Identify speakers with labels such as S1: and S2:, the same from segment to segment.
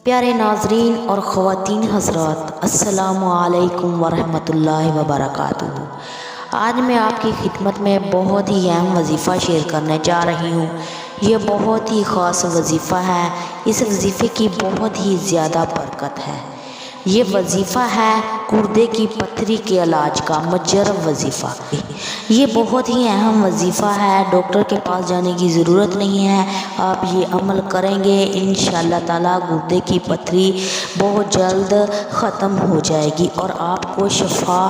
S1: پیارے ناظرین اور خواتین حضرات، السلام علیکم ورحمۃ اللہ وبرکاتہ۔ آج میں آپ کی خدمت میں بہت ہی اہم وظیفہ شیئر کرنے جا رہی ہوں۔ یہ بہت ہی خاص وظیفہ ہے، اس وظیفے کی بہت ہی زیادہ برکت ہے۔ یہ وظیفہ ہے گردے کی پتھری کے علاج کا مجرب وظیفہ۔ یہ بہت ہی اہم وظیفہ ہے، ڈاکٹر کے پاس جانے کی ضرورت نہیں ہے۔ آپ یہ عمل کریں گے انشاءاللہ تعالیٰ گردے کی پتھری بہت جلد ختم ہو جائے گی اور آپ کو شفا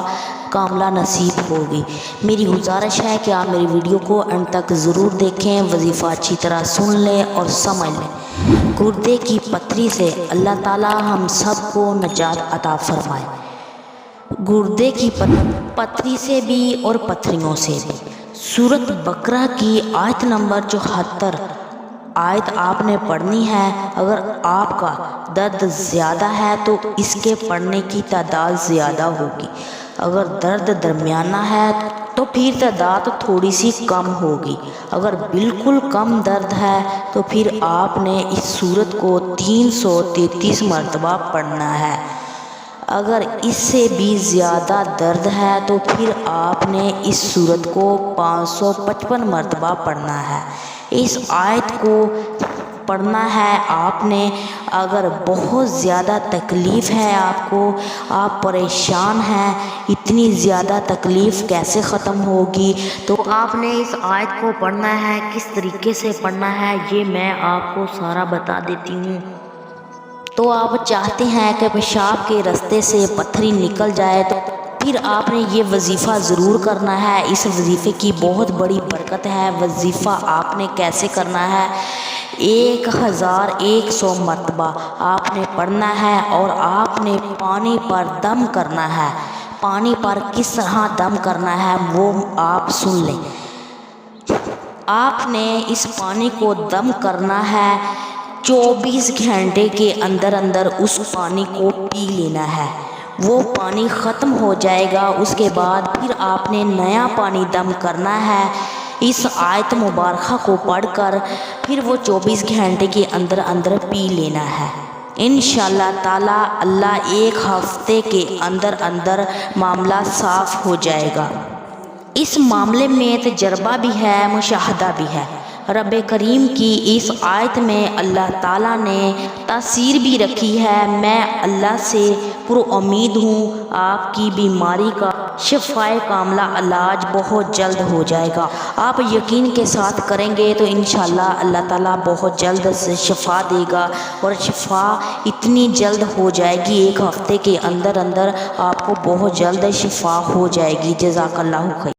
S1: کاملہ نصیب ہوگی۔ میری گزارش ہے کہ آپ میری ویڈیو کو اینڈ تک ضرور دیکھیں، وظیفہ اچھی طرح سن لیں اور سمجھ لیں۔ گردے کی پتھری سے اللہ تعالیٰ ہم سب کو نجات عطا فرمائے۔ گردے کی پتھری سے بھی اور پتھریوں سے بھی۔ سورۃ بقرہ کی آیت نمبر 74 آیت آپ نے پڑھنی ہے۔ اگر آپ کا درد زیادہ ہے تو اس کے پڑھنے کی تعداد زیادہ ہوگی، اگر درد درمیانہ ہے تو پھر تعداد تھوڑی سی کم ہوگی، اگر بالکل کم درد ہے تو پھر آپ نے اس سورت کو 333 مرتبہ پڑھنا ہے، اگر اس سے بھی زیادہ درد ہے تو پھر آپ نے اس سورت کو 555 مرتبہ پڑھنا ہے۔ اس آیت کو پڑھنا ہے آپ نے۔ اگر بہت زیادہ تکلیف ہے آپ کو، آپ پریشان ہیں، اتنی زیادہ تکلیف کیسے ختم ہوگی، تو آپ نے اس آیت کو پڑھنا ہے۔ کس طریقے سے پڑھنا ہے یہ میں آپ کو سارا بتا دیتی ہوں۔ تو آپ چاہتے ہیں کہ پیشاب کے راستے سے پتھری نکل جائے تو پھر آپ نے یہ وظیفہ ضرور کرنا ہے۔ اس وظیفے کی بہت بڑی برکت ہے۔ وظیفہ آپ نے کیسے کرنا ہے؟ 1100 مرتبہ آپ نے پڑھنا ہے اور آپ نے پانی پر دم کرنا ہے۔ پانی پر کس طرح دم کرنا ہے وہ آپ سن لیں۔ آپ نے اس پانی کو دم کرنا ہے، 24 گھنٹے کے اندر اندر اس پانی کو پی لینا ہے۔ وہ پانی ختم ہو جائے گا، اس کے بعد پھر آپ نے نیا پانی دم کرنا ہے۔ اس آیت مبارکہ کو پڑھ کر پھر وہ 24 گھنٹے کے اندر اندر پی لینا ہے۔ انشاءاللہ تعالیٰ اللہ ایک ہفتے کے اندر اندر معاملہ صاف ہو جائے گا۔ اس معاملے میں تجربہ بھی ہے، مشاہدہ بھی ہے۔ رب کریم کی اس آیت میں اللہ تعالیٰ نے تاثیر بھی رکھی ہے۔ میں اللہ سے پر امید ہوں آپ کی بیماری کا شفائے کاملہ علاج بہت جلد ہو جائے گا۔ آپ یقین کے ساتھ کریں گے تو انشاءاللہ اللہ تعالیٰ بہت جلد سے شفا دے گا اور شفا اتنی جلد ہو جائے گی، ایک ہفتے کے اندر اندر آپ کو بہت جلد شفا ہو جائے گی۔ جزاک اللہ خیر۔